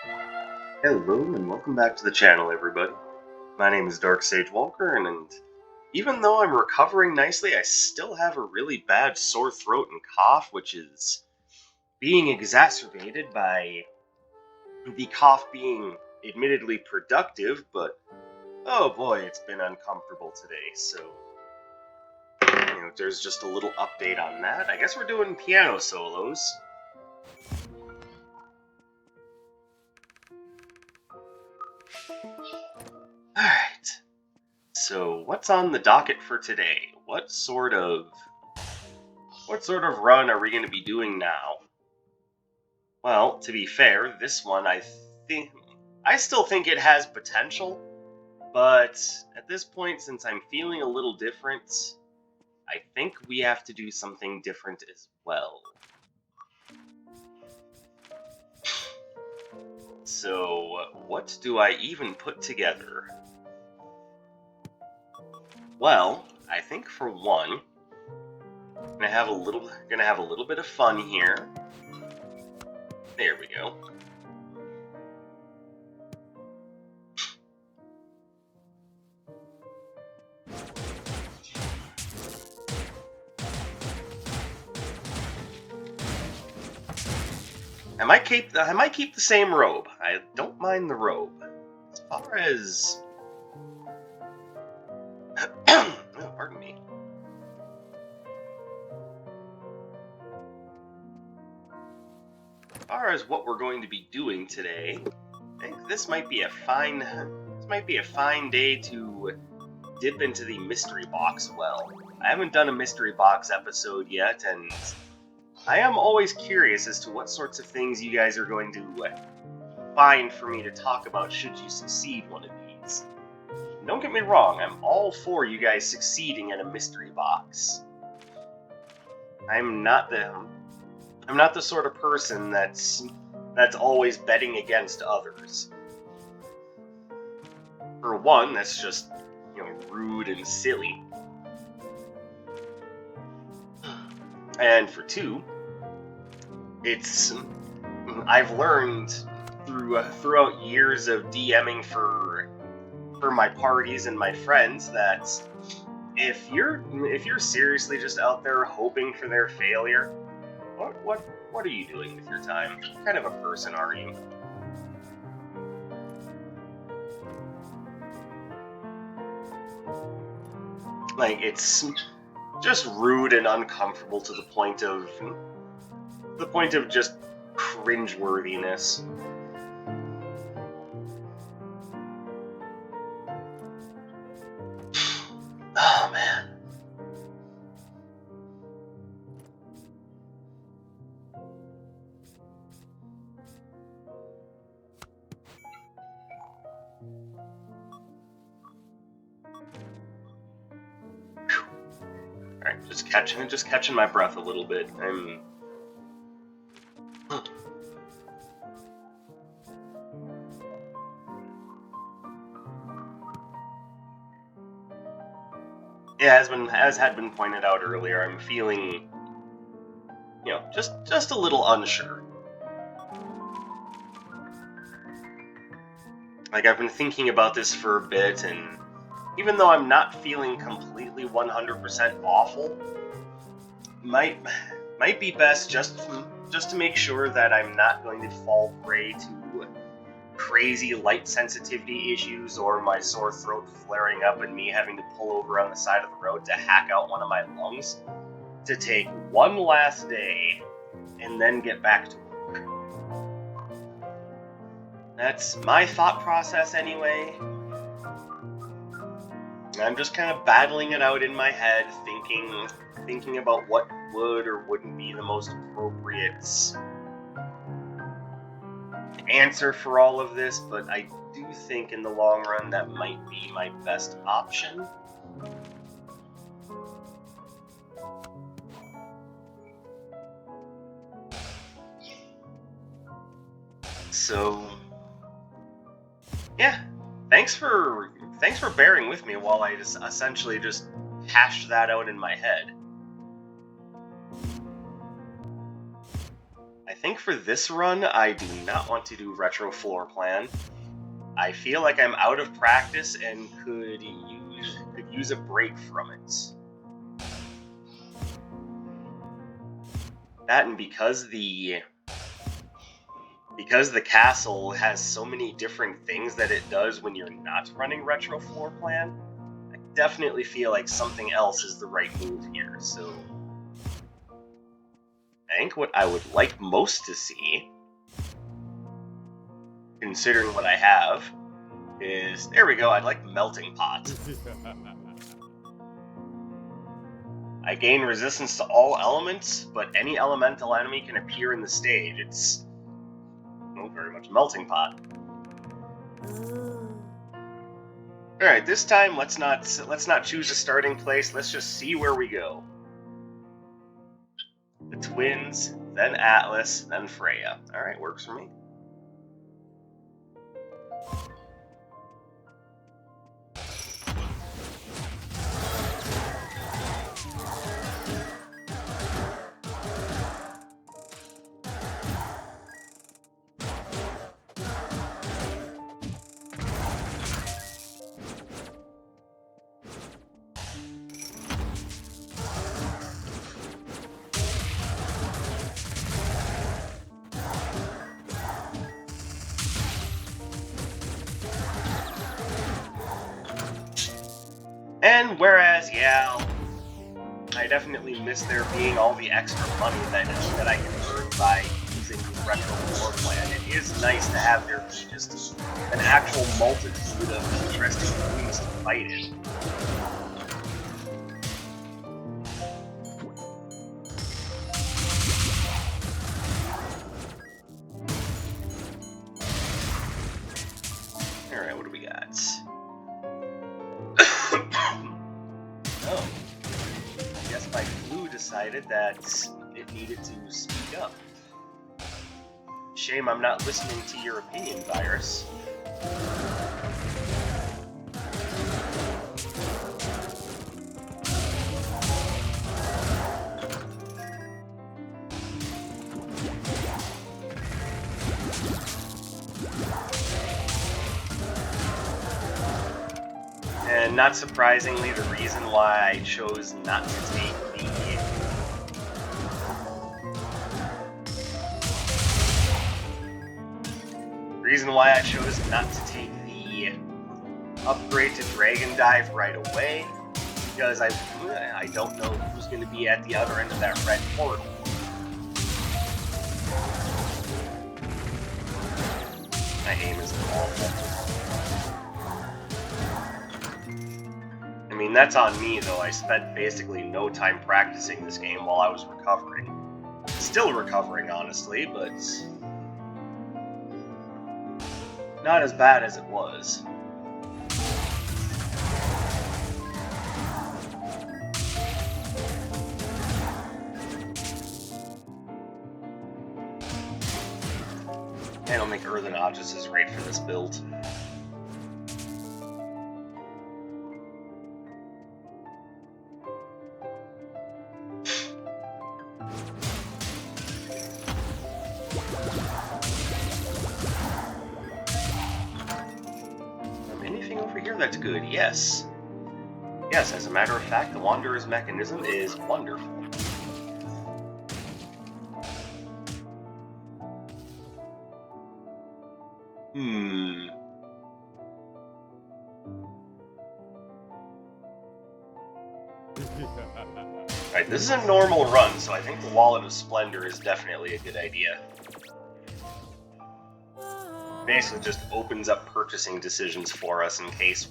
Hello and welcome back to the channel, everybody. My name is Dark Sage Walker, and even though I'm recovering nicely, I still have a really bad sore throat and cough, which is being exacerbated by the cough being admittedly productive, but oh boy, it's been uncomfortable today, so there's just a little update on that. I guess we're doing piano solos. Alright. So, what's on the docket for today? What sort of run are we going to be doing now? Well, to be fair, this one I still think it has potential, but at this point, since I'm feeling a little different, I think we have to do something different as well. So, what do I even put together? Well, I think for one, gonna have a little bit of fun here. There we go. I might keep the same robe. I don't mind the robe. As far as oh, pardon me. As far as what we're going to be doing today, I think this might be a fine day to dip into the mystery box well. I haven't done a mystery box episode yet, and I am always curious as to what sorts of things you guys are going to find for me to talk about should you succeed one of these. Don't get me wrong, I'm all for you guys succeeding at a mystery box. I'm not the sort of person that's always betting against others. For one, that's just, rude and silly. And for two, I've learned throughout years of DMing for my parties and my friends that if you're seriously just out there hoping for their failure, what are you doing with your time? What kind of a person are you? Like, it's just rude and uncomfortable to the point of just cringeworthiness. Oh man. Alright, just catching my breath a little bit. Yeah, as had been pointed out earlier, I'm feeling, just a little unsure. Like, I've been thinking about this for a bit, and even though I'm not feeling completely 100% awful, might be best just to make sure that I'm not going to fall prey to crazy light sensitivity issues or my sore throat flaring up and me having to pull over on the side of the road to hack out one of my lungs, to take one last day and then get back to work. That's my thought process anyway. I'm just kind of battling it out in my head, thinking about what would or wouldn't be the most appropriate answer for all of this, but I do think in the long run that might be my best option. So, yeah, thanks for bearing with me while I just essentially just hashed that out in my head. I think for this run, I do not want to do retro floor plan. I feel like I'm out of practice and could use a break from it. That, and because the castle has so many different things that it does when you're not running retro floor plan, I definitely feel like something else is the right move here. So I think what I would like most to see, considering what I have, is, there we go, I'd like Melting Pot. I gain resistance to all elements, but any elemental enemy can appear in the stage. It's very much Melting Pot. Alright, this time let's not choose a starting place, let's just see where we go. The twins, then Atlas, then Freya. Alright, works for me. And whereas, yeah, I definitely miss there being all the extra money that I can earn by using the retro floor plan, it is nice to have there be just an actual multitude of interesting things to fight in. Alright, what do we got? Oh, I guess my flu decided that it needed to speak up. Shame I'm not listening to your opinion, Virus. And not surprisingly, the reason why I chose not to take the upgrade to Dragon Dive right away, because I don't know who's going to be at the other end of that red portal. My aim is awful. I mean, that's on me, though. I spent basically no time practicing this game while I was recovering. Still recovering, honestly, but not as bad as it was. I don't think Earthen Objects is right for this build. Anything over here that's good? Yes. Yes, as a matter of fact, the Wanderer's mechanism is wonderful. Alright, this is a normal run, so I think the Wallet of Splendor is definitely a good idea. Basically just opens up purchasing decisions for us in case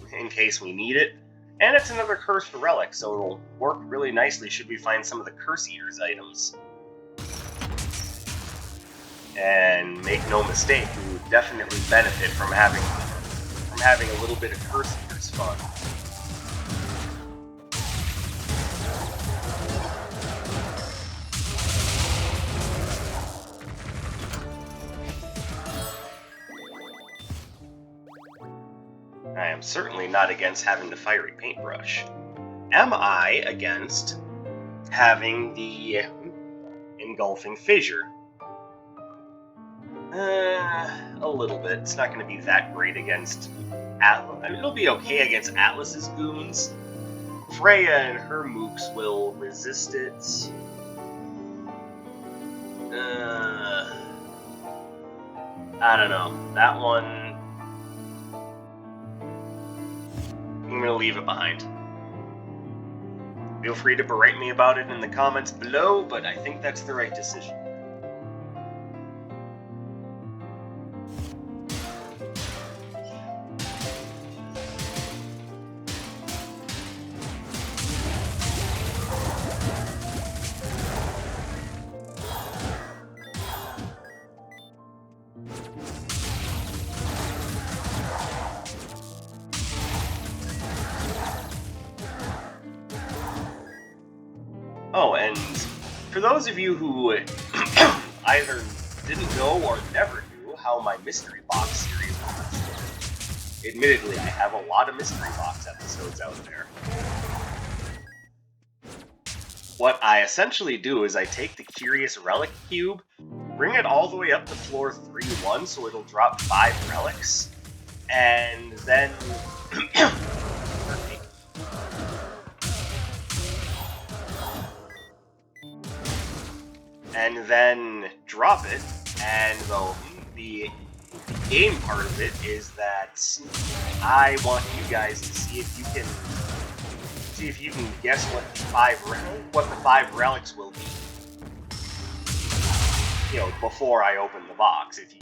we need it. And it's another cursed relic, so it'll work really nicely should we find some of the Curse Eater's items. And make no mistake, we would definitely benefit from having a little bit of Curse Eater's fun. I am certainly not against having the Fiery Paintbrush. Am I against having the Engulfing Fissure? A little bit. It's not going to be that great against Atlas. I mean, it'll be okay against Atlas's goons. Freya and her mooks will resist it. I don't know. That one, I'm going to leave it behind. Feel free to berate me about it in the comments below, but I think that's the right decision. Oh, and for those of you who either didn't know or never knew how my Mystery Box series works, admittedly, I have a lot of Mystery Box episodes out there. What I essentially do is I take the Curious Relic Cube, bring it all the way up to floor 3-1 so it'll drop 5 relics, and then... and then drop it, and the game part of it is that I want you guys to see if you can guess what the 5 relics will be. You know, before I open the box. If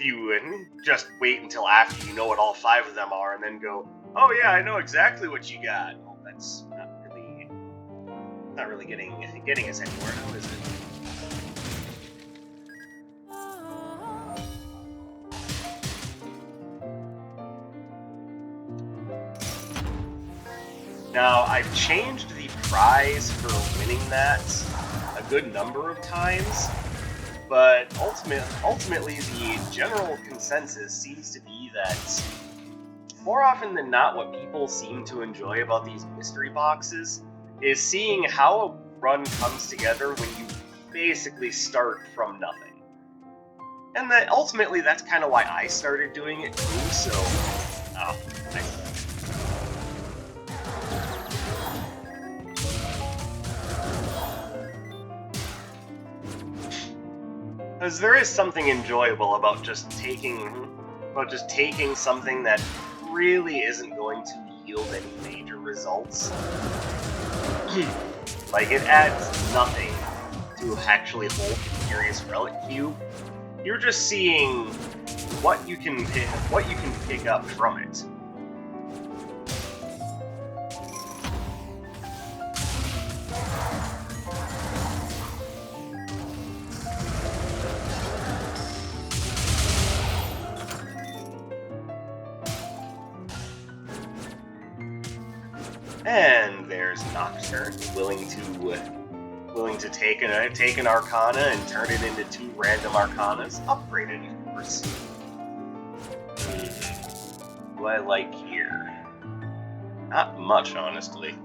you just wait until after you know what all 5 of them are and then go, oh yeah, I know exactly what you got. Well, that's not really getting us anywhere now, is it? Now, I've changed the prize for winning that a good number of times, but ultimately the general consensus seems to be that more often than not what people seem to enjoy about these mystery boxes is seeing how a run comes together when you basically start from nothing. And that ultimately that's kind of why I started doing it too, so... Oh, nice. Because there is something enjoyable about just taking something that really isn't going to yield any major results. Like, it adds nothing to actually hold the Curious Relic Cube. You're just seeing what you can pick up from it. And there's Nocturne, willing to take an Arcana and turn it into 2 random Arcanas, upgraded, of course. What do I like here? Not much, honestly.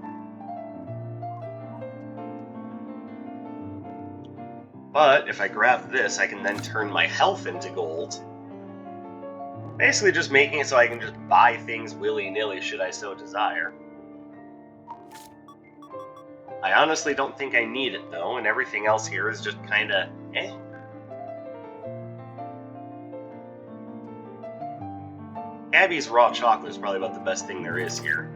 But if I grab this, I can then turn my health into gold. Basically just making it so I can just buy things willy-nilly should I so desire. I honestly don't think I need it, though, and everything else here is just kinda eh. Abby's raw chocolate is probably about the best thing there is here.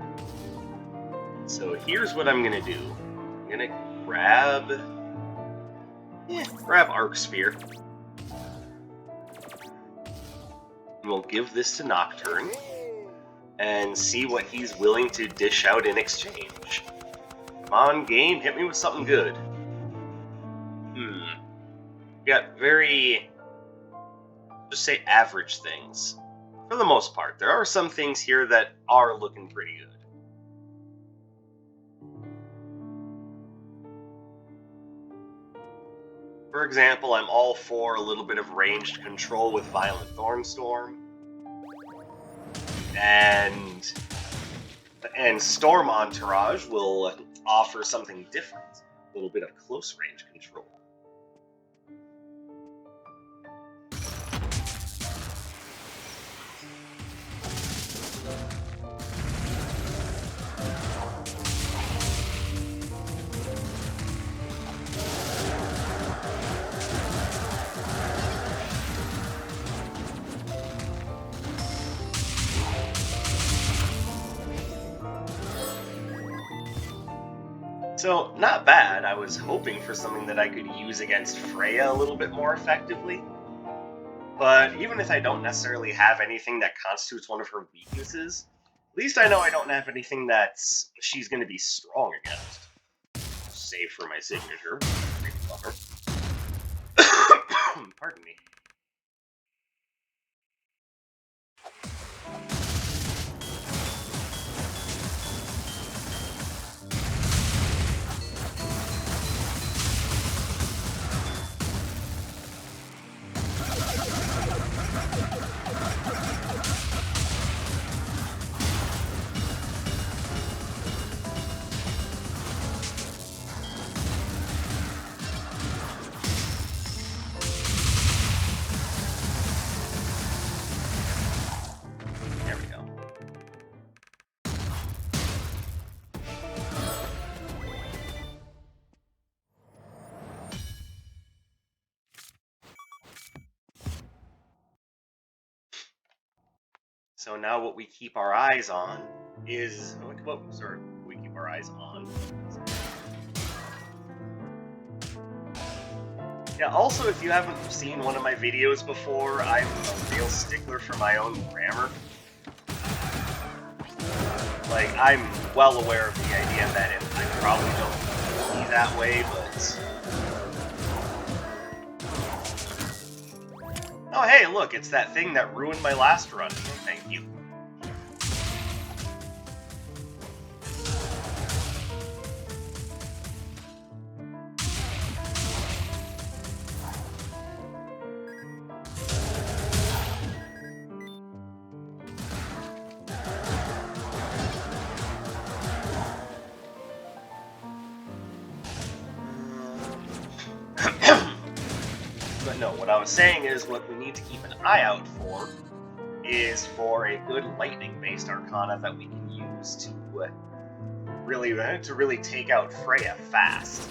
So here's what I'm gonna do. I'm gonna grab Arc Sphere. And we'll give this to Nocturne and see what he's willing to dish out in exchange. Come on, game, hit me with something good. Got very, just say average things. For the most part, there are some things here that are looking pretty good. For example, I'm all for a little bit of ranged control with Violent Thornstorm. And Storm Entourage will offer something different. A little bit of close range control. So, not bad. I was hoping for something that I could use against Freya a little bit more effectively. But even if I don't necessarily have anything that constitutes one of her weaknesses, at least I know I don't have anything that she's going to be strong against. Save for my signature. Pretty clever. Pardon me. There we go. So now what we keep our eyes on is... sorry, we keep our eyes on. Yeah, also, if you haven't seen one of my videos before, I'm a real stickler for my own grammar. Like, I'm well aware of the idea that I probably don't be that way, but... Oh, hey, look, it's that thing that ruined my last run. Thank you. But no, what I was saying is what we need to keep an eye out for is for a good lightning-based arcana that we can use to really take out Freya fast.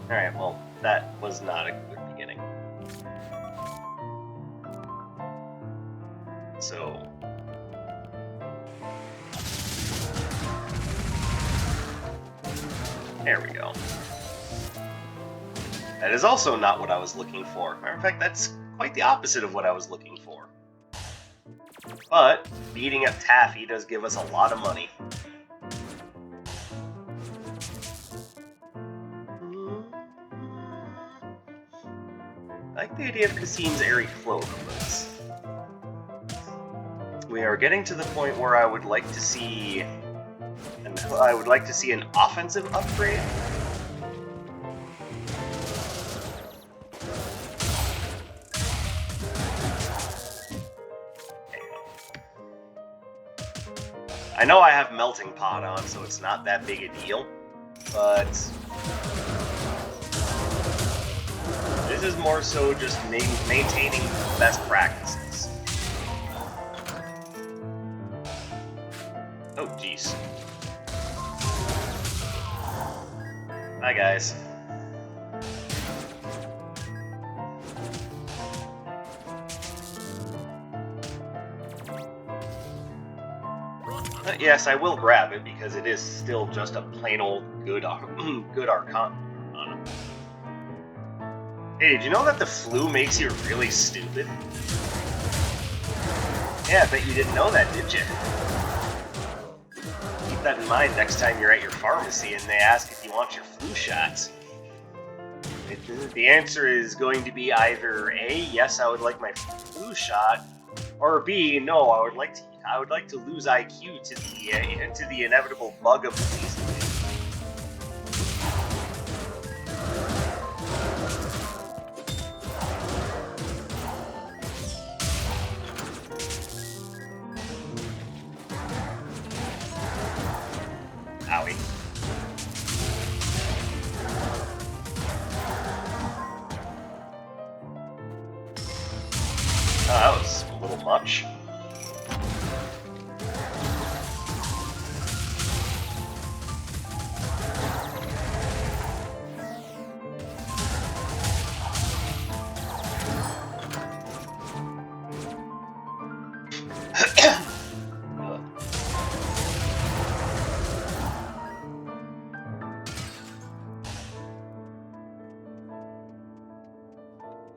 Alright, well, that was not a good beginning. So... there we go. That is also not what I was looking for. Matter of fact, that's quite the opposite of what I was looking for. But, beating up Taffy does give us a lot of money. I like the idea of Kasim's airy cloak, but... we are getting to the point where I would like to see... an offensive upgrade. I know I have Melting Pot on, so it's not that big a deal, but this is more so just maintaining best practices. Oh, jeez. Hi, guys. Yes, I will grab it because it is still just a plain old good arcana. Hey, did you know that the flu makes you really stupid? Yeah, I bet you didn't know that, did you? Keep that in mind next time you're at your pharmacy and they ask if you want your flu shots. The answer is going to be either A, yes, I would like my flu shot, or B, no, I would like to lose IQ to the inevitable bug of disease. Owie. much.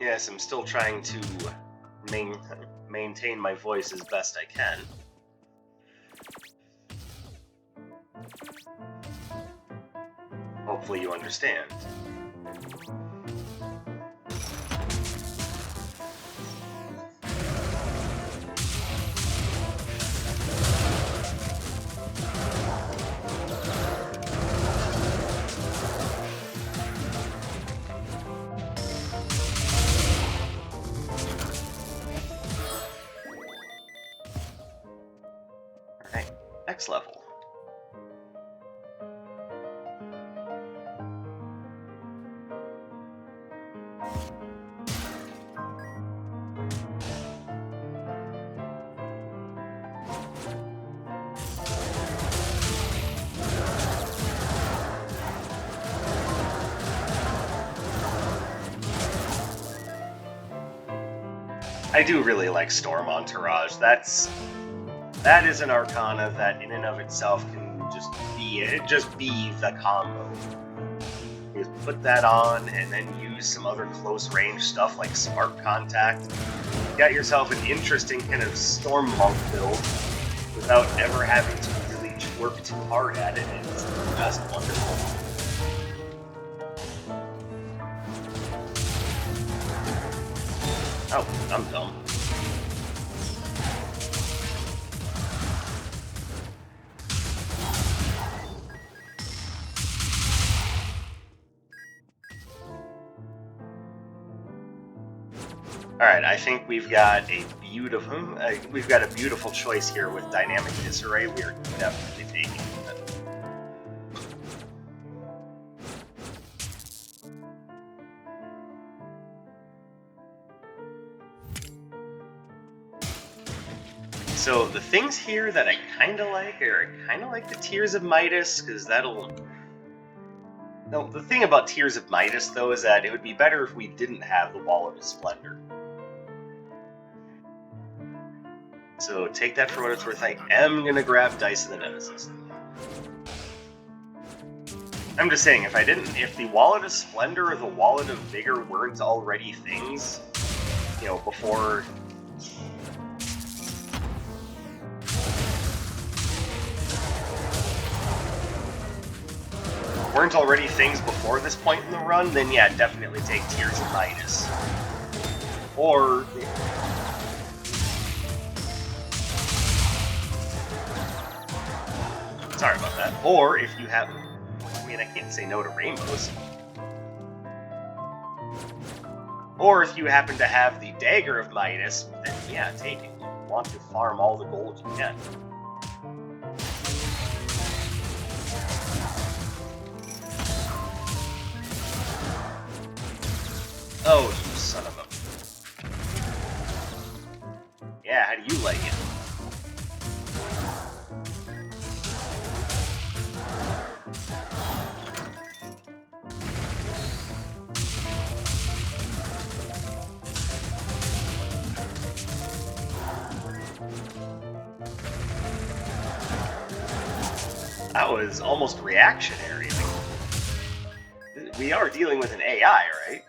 Yes, I'm still trying to maintain my voice as best I can. Hopefully you understand. Alright, next level. I do really like Storm Entourage. That is an arcana that in and of itself can just be the combo. You put that on and then use some other close range stuff like Spark Contact. You got yourself an interesting kind of Storm Monk build without ever having to really work too hard at it, and it's just wonderful. Oh, I'm dumb. Alright, I think we've got a beautiful choice here with Dynamic Disarray. We are definitely taking it. So the things here that I kind of like the Tears of Midas, because that'll... No, the thing about Tears of Midas, though, is that it would be better if we didn't have the Wallet of Splendor. So take that for what it's worth. I am going to grab Dice of the Nemesis. I'm just saying, if the Wallet of Splendor or the Wallet of Vigor weren't already things, you know, before... weren't already things before this point in the run, then yeah, definitely take Tears of Midas. Or... sorry about that. Or if you have... I mean, I can't say no to rainbows. Or if you happen to have the Dagger of Midas, then yeah, take it. You want to farm all the gold you can. Oh, you son of a... yeah, how do you like it? That was almost reactionary. We are dealing with an AI, right?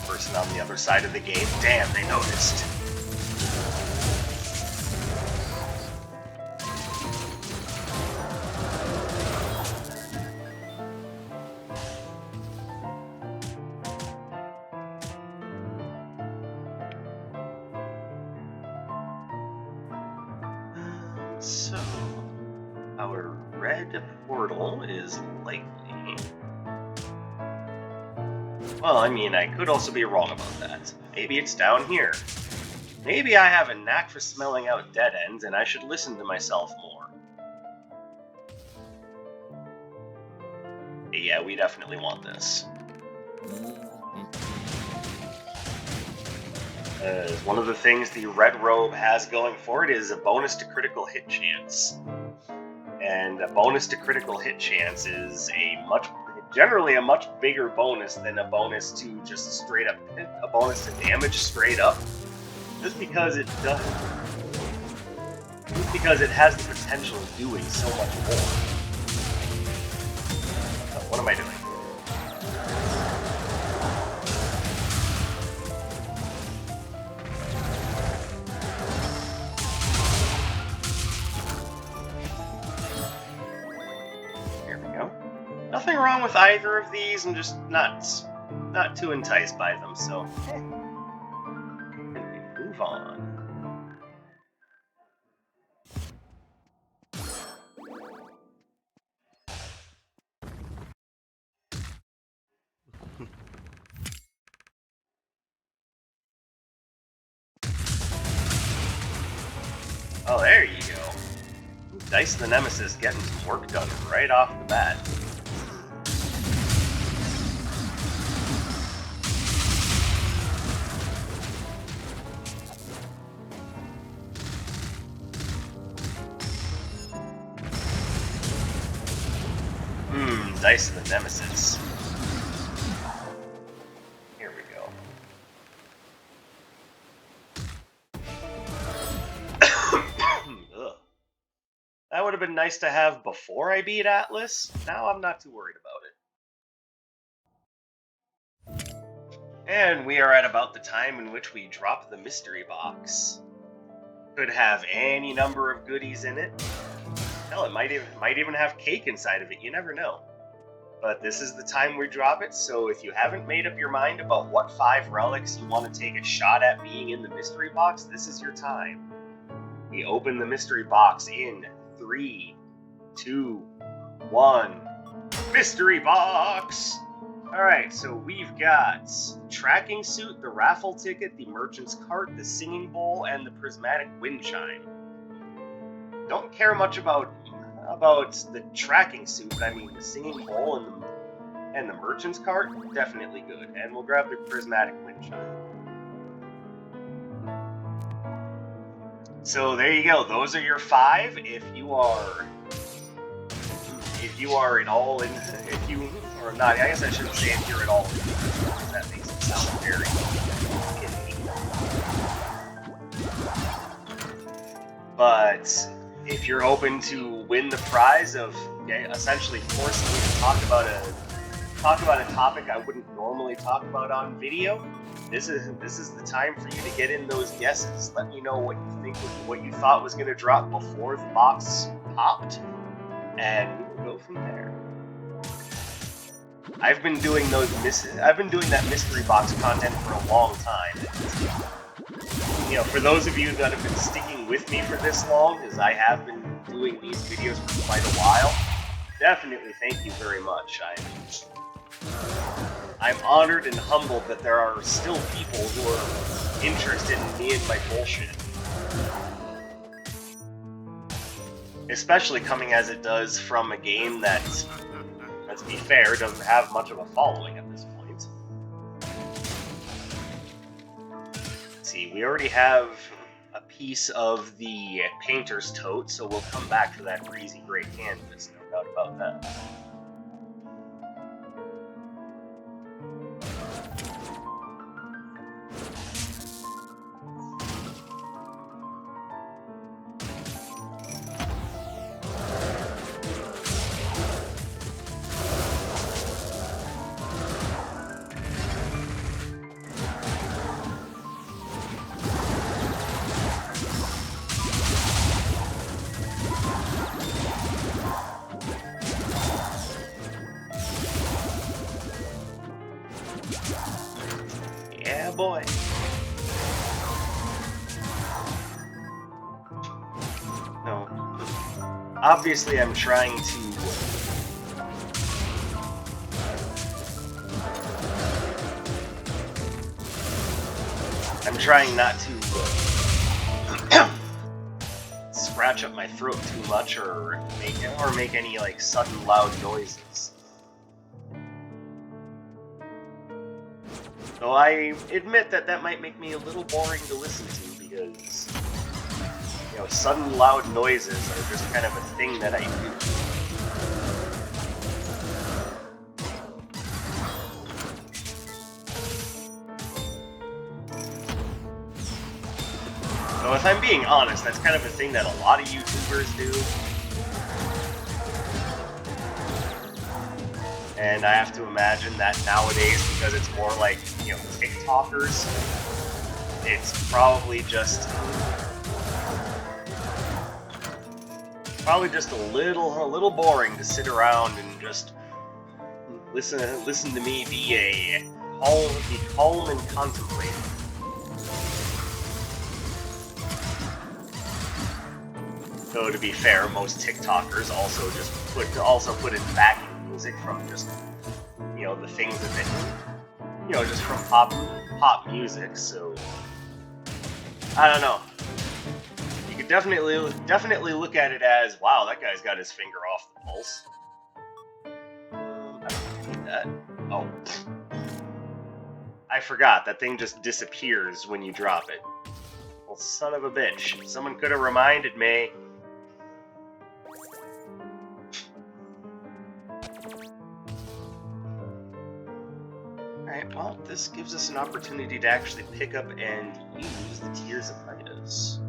Person on the other side of the game. Damn, they noticed. So, our red portal is likely... well, I mean, I could also be wrong about that. Maybe it's down here. Maybe I have a knack for smelling out dead ends, and I should listen to myself more. Yeah, we definitely want this. One of the things the Red Robe has going for it is a bonus to critical hit chance. And a bonus to critical hit chance is generally a much bigger bonus than a bonus to just straight up hit, a bonus to damage straight up. Just because it does. Just because it has the potential of doing so much more. Oh, what am I doing? Nothing wrong with either of these, I'm just not too enticed by them, so we move on. Oh, there you go. Dice the Nemesis getting some work done right off the bat. Dice of the Nemesis. Here we go. That would have been nice to have before I beat Atlas. Now I'm not too worried about it. And we are at about the time in which we drop the mystery box. Could have any number of goodies in it. Hell, it might even have cake inside of it. You never know. But this is the time we drop it, so if you haven't made up your mind about what 5 relics you want to take a shot at being in the mystery box, this is your time. We open the mystery box in 3, 2, 1. Mystery box! Alright, so we've got tracking suit, the raffle ticket, the merchant's cart, the singing bowl, and the prismatic wind chime. Don't care much about the tracking suit, but I mean the singing bowl and the merchant's cart, definitely good. And we'll grab the prismatic wind chime. So there you go. Those are your 5. If you are at all in, if you or not, I guess I shouldn't say if you're at all in. That makes it sound very kiddie. But if you're hoping to win the prize of essentially forcing me to talk about a topic I wouldn't normally talk about on video, this is the time for you to get in those guesses. Let me know what you think, what you thought was going to drop before the box popped, and we will go from there. I've been doing that mystery box content for a long time. You know, for those of you that have been sticking with me for this long, as I have been doing these videos for quite a while, definitely thank you very much. I'm honored and humbled that there are still people who are interested in me and my bullshit. Especially coming as it does from a game that, let's be fair, doesn't have much of a following at this point. Let's see, we already have a piece of the painter's tote, so we'll come back for that breezy gray canvas, no doubt about that. Yeah, boy. No. Obviously, I'm trying to... I'm trying not to scratch up my throat too much or make any like sudden loud noises. So I admit that that might make me a little boring to listen to because, you know, sudden loud noises are just kind of a thing that I do. So if I'm being honest, that's kind of a thing that a lot of YouTubers do. And I have to imagine that nowadays, because it's more like, you know, TikTokers, it's probably just a little boring to sit around and just listen to me be calm and contemplative. Though to be fair, most TikTokers also just put in backing music from just, you know, the things that they, you know, just from pop music. So I don't know. You could definitely look at it as, wow, that guy's got his finger off the pulse. I don't need that. Oh, I forgot that thing just disappears when you drop it. Well, son of a bitch! Someone could have reminded me. Alright, well, this gives us an opportunity to actually pick up and use the Tears of Midas.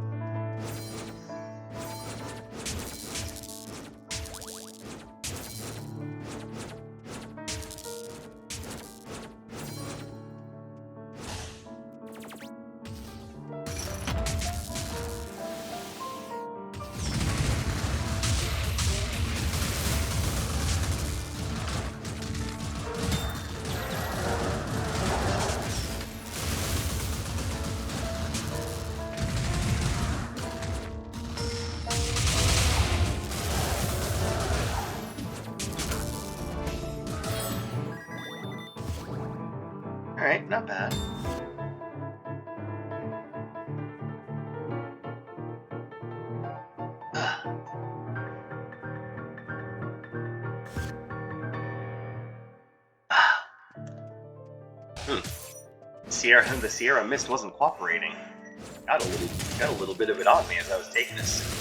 Alright, not bad. The Sierra Mist wasn't cooperating. Got a little bit of it on me as I was taking this.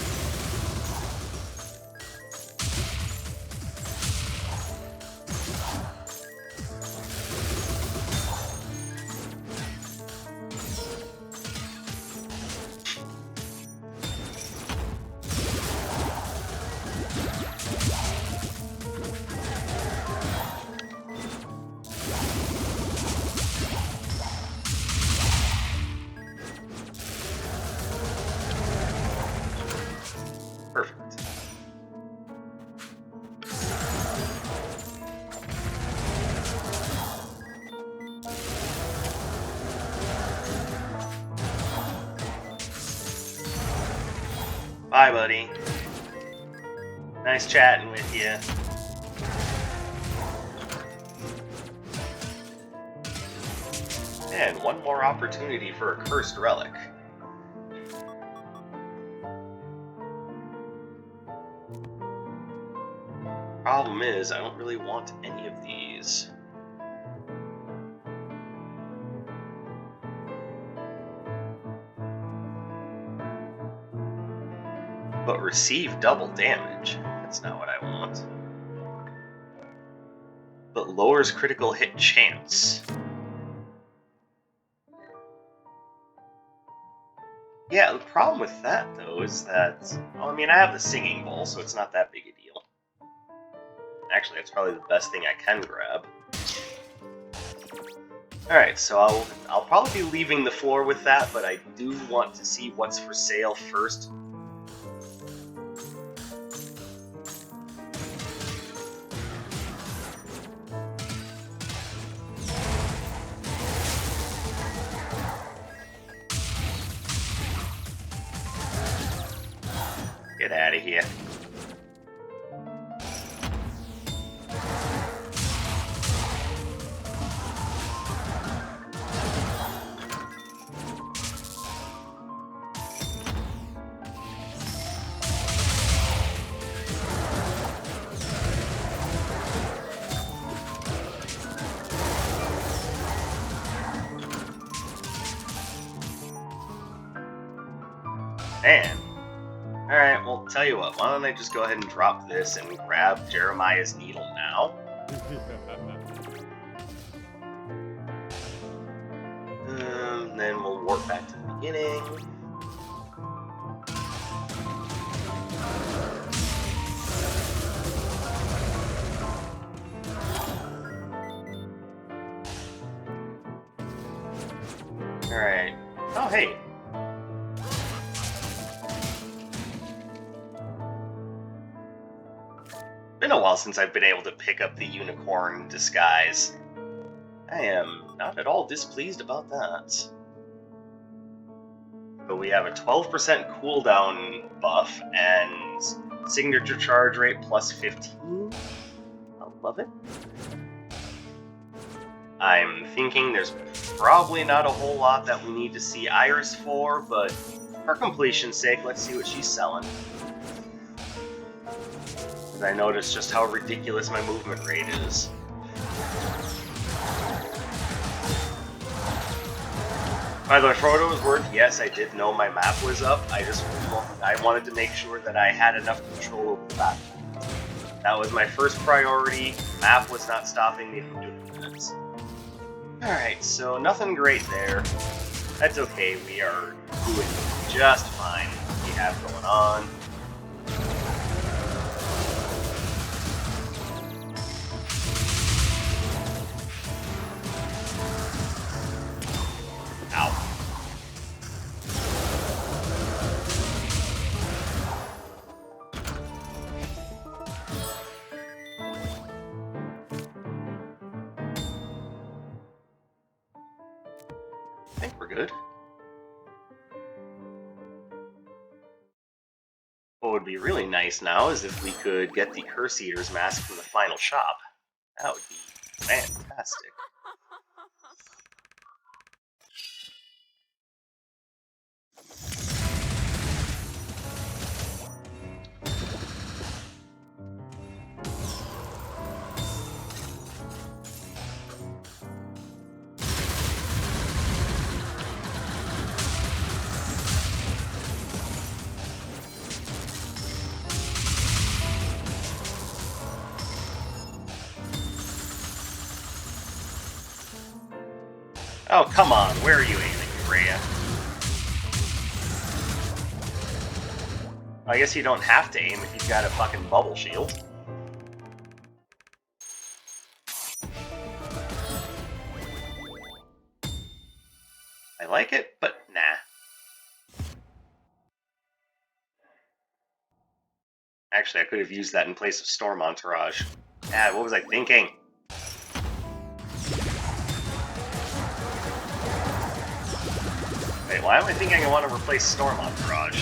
Perfect. Bye, buddy. Nice chatting with you. And one more opportunity for a cursed relic. Problem is, I don't really want any of these. But receive double damage. That's not what I want. But lowers critical hit chance. Yeah, the problem with that, though, is that, well, I mean, I have the Singing Bowl, so it's not that big a deal. Actually, that's probably the best thing I can grab. Alright, so I'll probably be leaving the floor with that, but I do want to see what's for sale first. Get out of here. Man. Alright, well, tell you what, why don't I just go ahead and drop this and grab Jeremiah's needle now? Then we'll warp back to the beginning. Alright. Oh, hey. Been a while since I've been able to pick up the unicorn disguise. I am not at all displeased about that. But we have a 12% cooldown buff and signature charge rate plus 15. I love it. I'm thinking there's probably not a whole lot that we need to see Iris for, but for completion's sake, let's see what she's selling. Because I noticed just how ridiculous my movement rate is. By the way, for what it was worth, yes, I did know my map was up. I wanted to make sure that I had enough control over the map. That was my first priority. Map was not stopping me from doing this. Alright, so nothing great there. That's okay, we are doing just fine with what we have going on. Ow. I think we're good. What would be really nice now is if we could get the Curse Eater's mask from the final shop. That would be fantastic. Oh, come on, where are you aiming, Rhea? I guess you don't have to aim if you've got a fucking bubble shield. I like it, but nah. Actually, I could have used that in place of Storm Entourage. Ah, what was I thinking? Wait, why am I thinking I want to replace Storm Entourage?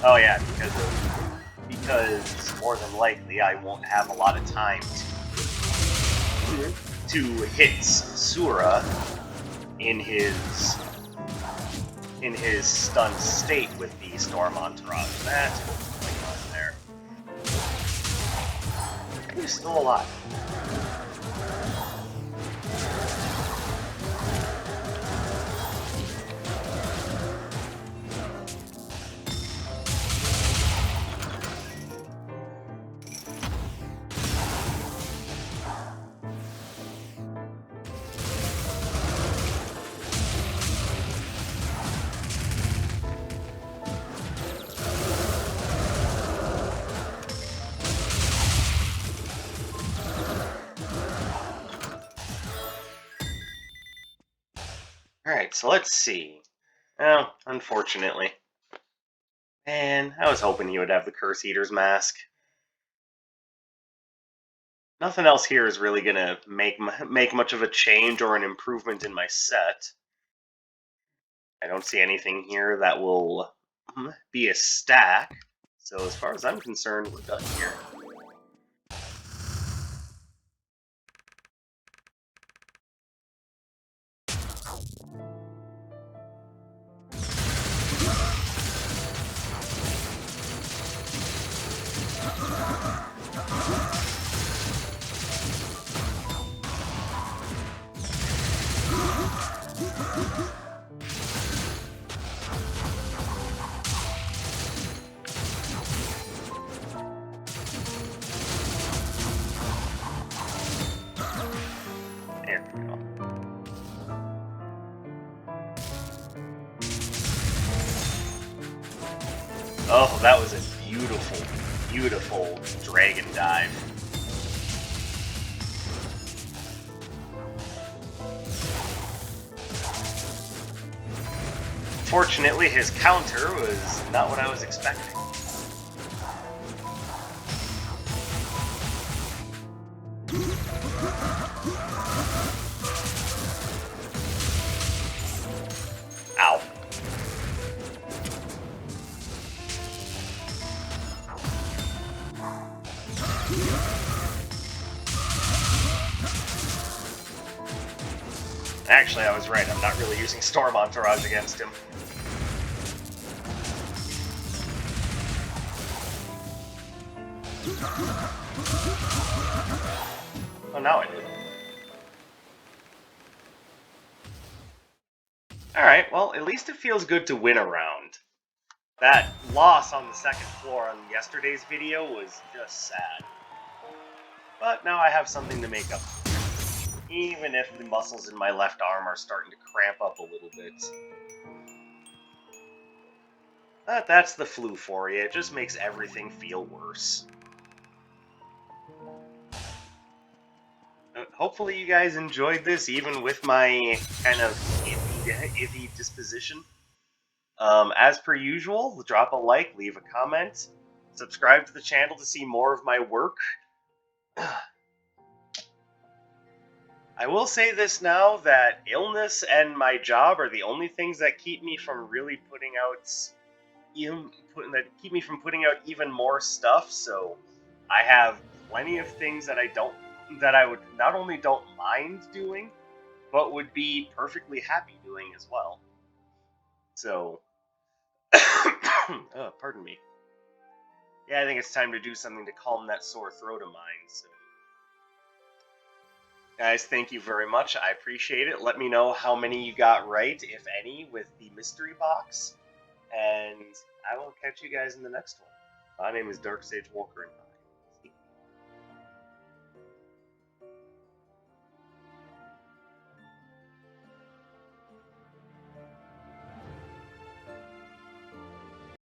Oh yeah, because more than likely I won't have a lot of time to hit Sura in his stunned state with the Storm Entourage. That's what's going on there. He's still alive. Alright, so let's see. Oh, unfortunately. Man, I was hoping you would have the Curse Eater's mask. Nothing else here is really gonna make much of a change or an improvement in my set. I don't see anything here that will be a stack. So as far as I'm concerned, we're done here. There we go. Oh, that was a beautiful, beautiful dragon dive. Fortunately, his counter was not what I was expecting. Ow. Actually, I was right. I'm not really using Storm Entourage against him. Oh, now I do. Alright, well, at least it feels good to win a round. That loss on the second floor on yesterday's video was just sad. But now I have something to make up for, even if the muscles in my left arm are starting to cramp up a little bit. But that's the flu for you. It just makes everything feel worse. Hopefully you guys enjoyed this, even with my kind of iffy disposition. As per usual, drop a like, leave a comment, subscribe to the channel to see more of my work. I will say this now, that illness and my job are the only things that keep me from really putting out putting out even more stuff. So I have plenty of things that I would not only don't mind doing, but would be perfectly happy doing as well. So, pardon me. Yeah, I think it's time to do something to calm that sore throat of mine. So, guys, thank you very much. I appreciate it. Let me know how many you got right, if any, with the mystery box. And I will catch you guys in the next one. My name is Dark Sage Walker.